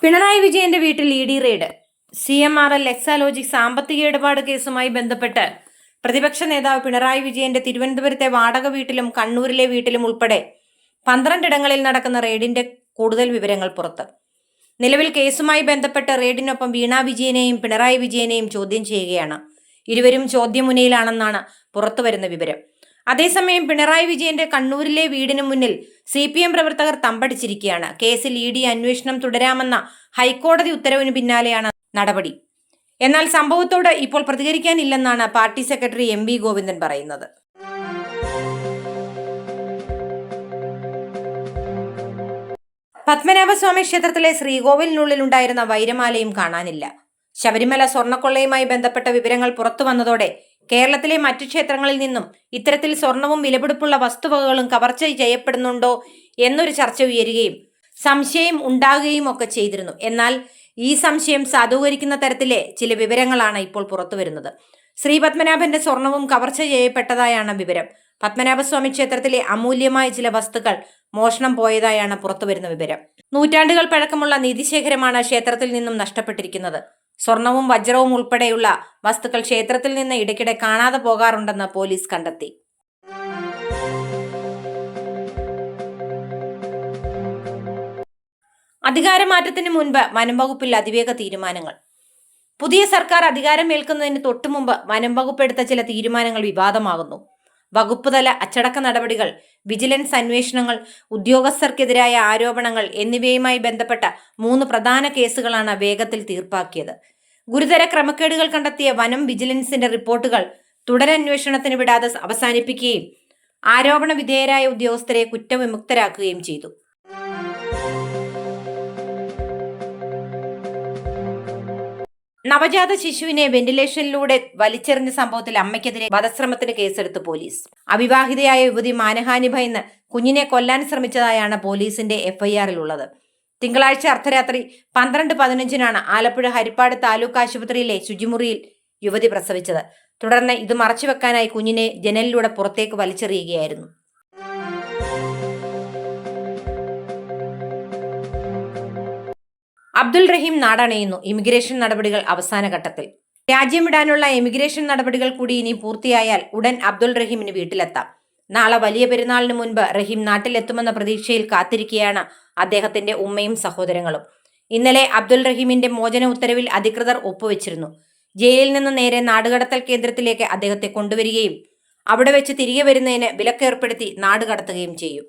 പിണറായി വിജയന്റെ വീട്ടിൽ ED. Raid. CMRL Exalogic സാമ്പത്തിക ഇടപാട് കേസുമായി ബന്ധപ്പെട്ട് പ്രതിപക്ഷ നേതാവ് പിണറായി വിജയന്റെ തിരുവനന്തപുരത്തെ വാടക വീട്ടിലും കണ്ണൂരിലെ വീട്ടിലും ഉൾപ്പെടെ 12 ഇടങ്ങളിൽ നടക്കുന്ന റെയ്ഡിന്റെ കൂടുതൽ വിവരങ്ങൾ പുറത്ത്. നിലവിൽ കേസുമായി ബന്ധപ്പെട്ട് റെയ്ഡിനൊപ്പം വീണ വിജയനെയും പിണറായി വിജയനെയും ചോദ്യം ചെയ്യുകയാണ്. ഇരുവരും ചോദ്യമുനയിലാണെന്നാണ് പുറത്തുവരുന്ന വിവരം. അതേസമയം പിണറായി വിജയന്റെ കണ്ണൂരിലെ വീടിന് മുന്നിൽ CPM പ്രവർത്തകർ തമ്പടിച്ചിരിക്കുകയാണ്. കേസിൽ ED അന്വേഷണം തുടരാമെന്ന ഹൈക്കോടതി ഉത്തരവിന് പിന്നാലെയാണ് നടപടി. എന്നാൽ സംഭവത്തോട് ഇപ്പോൾ പ്രതികരിക്കാനില്ലെന്നാണ് പാർട്ടി സെക്രട്ടറി MV ഗോവിന്ദൻ പറയുന്നത്. പത്മനാഭസ്വാമി ക്ഷേത്രത്തിലെ ശ്രീകോവിലിനുള്ളിലുണ്ടായിരുന്ന വൈരമാലയും കാണാനില്ല. ശബരിമല സ്വർണ്ണക്കൊള്ളയുമായി ബന്ധപ്പെട്ട വിവരങ്ങൾ പുറത്തു വന്നതോടെ കേരളത്തിലെ മറ്റു ക്ഷേത്രങ്ങളിൽ നിന്നും ഇത്തരത്തിൽ സ്വർണവും വിലപിടിപ്പുള്ള വസ്തുവകകളും കവർച്ച ചെയ്യപ്പെടുന്നുണ്ടോ എന്നൊരു ചർച്ച ഉയരുകയും സംശയം ഉണ്ടാകുകയും ഒക്കെ ചെയ്തിരുന്നു. എന്നാൽ ഈ സംശയം സാധൂകരിക്കുന്ന തരത്തിലെ ചില വിവരങ്ങളാണ് ഇപ്പോൾ പുറത്തു വരുന്നത്. ശ്രീ പത്മനാഭന്റെ സ്വർണവും കവർച്ച ചെയ്യപ്പെട്ടതായാണ് വിവരം. പത്മനാഭസ്വാമി ക്ഷേത്രത്തിലെ അമൂല്യമായ ചില വസ്തുക്കൾ മോഷണം പോയതായാണ് പുറത്തുവരുന്ന വിവരം. നൂറ്റാണ്ടുകൾ പഴക്കമുള്ള നിധിശേഖരമാണ് ക്ഷേത്രത്തിൽ നിന്നും നഷ്ടപ്പെട്ടിരിക്കുന്നത്. സ്വർണവും വജ്രവും ഉൾപ്പെടെയുള്ള വസ്തുക്കൾ ക്ഷേത്രത്തിൽ നിന്ന് ഇടയ്ക്കിടെ കാണാതെ പോകാറുണ്ടെന്ന് പോലീസ് കണ്ടെത്തി. അധികാരമാറ്റത്തിന് മുൻപ് വനം വകുപ്പിൽ അതിവേഗ തീരുമാനങ്ങൾ. പുതിയ സർക്കാർ അധികാരമേൽക്കുന്നതിന് തൊട്ടുമുമ്പ് വനം വകുപ്പ് എടുത്ത ചില തീരുമാനങ്ങൾ വിവാദമാകുന്നു. വകുപ്പ് തല അച്ചടക്ക നടപടികൾ, വിജിലൻസ് അന്വേഷണങ്ങൾ, ഉദ്യോഗസ്ഥർക്കെതിരായ ആരോപണങ്ങൾ എന്നിവയുമായി ബന്ധപ്പെട്ട 3 പ്രധാന കേസുകളാണ് വേഗത്തിൽ തീർപ്പാക്കിയത്. ഗുരുതര ക്രമക്കേടുകൾ കണ്ടെത്തിയ വനം വിജിലൻസിന്റെ റിപ്പോർട്ടുകൾ തുടരന്വേഷണത്തിന് വിടാതെ അവസാനിപ്പിക്കുകയും ആരോപണ വിധേയരായ ഉദ്യോഗസ്ഥരെ കുറ്റവിമുക്തരാക്കുകയും ചെയ്തു. നവജാത ശിശുവിനെ വെന്റിലേഷനിലൂടെ വലിച്ചെറിഞ്ഞ സംഭവത്തിൽ അമ്മയ്ക്കെതിരെ വധശ്രമത്തിന് കേസെടുത്ത് പോലീസ്. അവിവാഹിതയായ യുവതി മാനഹാനി ഭയന്ന് കുഞ്ഞിനെ കൊല്ലാൻ ശ്രമിച്ചതായാണ് പോലീസിന്റെ FIR-ൽ ഉള്ളത്. തിങ്കളാഴ്ച അർദ്ധരാത്രി 12:15-നാണ് ആലപ്പുഴ ഹരിപ്പാട് താലൂക്ക് ആശുപത്രിയിലെ ശുചിമുറിയിൽ യുവതി പ്രസവിച്ചത്. തുടർന്ന് ഇത് മറച്ചുവെക്കാനായി കുഞ്ഞിനെ ജനലിലൂടെ പുറത്തേക്ക് വലിച്ചെറിയുകയായിരുന്നു. അബ്ദുൾ റഹീം നാടണയുന്നു. ഇമിഗ്രേഷൻ നടപടികൾ അവസാന ഘട്ടത്തിൽ. രാജ്യം വിടാനുള്ള ഇമിഗ്രേഷൻ നടപടികൾ കൂടി ഇനി പൂർത്തിയായാൽ ഉടൻ അബ്ദുൾ റഹീമിന് വീട്ടിലെത്താം. നാളെ വലിയ പെരുന്നാളിന് മുൻപ് റഹീം നാട്ടിലെത്തുമെന്ന പ്രതീക്ഷയിൽ കാത്തിരിക്കുകയാണ് അദ്ദേഹത്തിന്റെ ഉമ്മയും സഹോദരങ്ങളും. ഇന്നലെ അബ്ദുൾ റഹീമിന്റെ മോചന ഉത്തരവിൽ അധികൃതർ ഒപ്പുവെച്ചിരുന്നു. ജയിലിൽ നിന്ന് നേരെ നാടുകടത്തൽ കേന്ദ്രത്തിലേക്ക് അദ്ദേഹത്തെ കൊണ്ടുവരികയും അവിടെ വെച്ച് തിരികെ വരുന്നതിന് വിലക്കേർപ്പെടുത്തി നാടുകടത്തുകയും ചെയ്യും.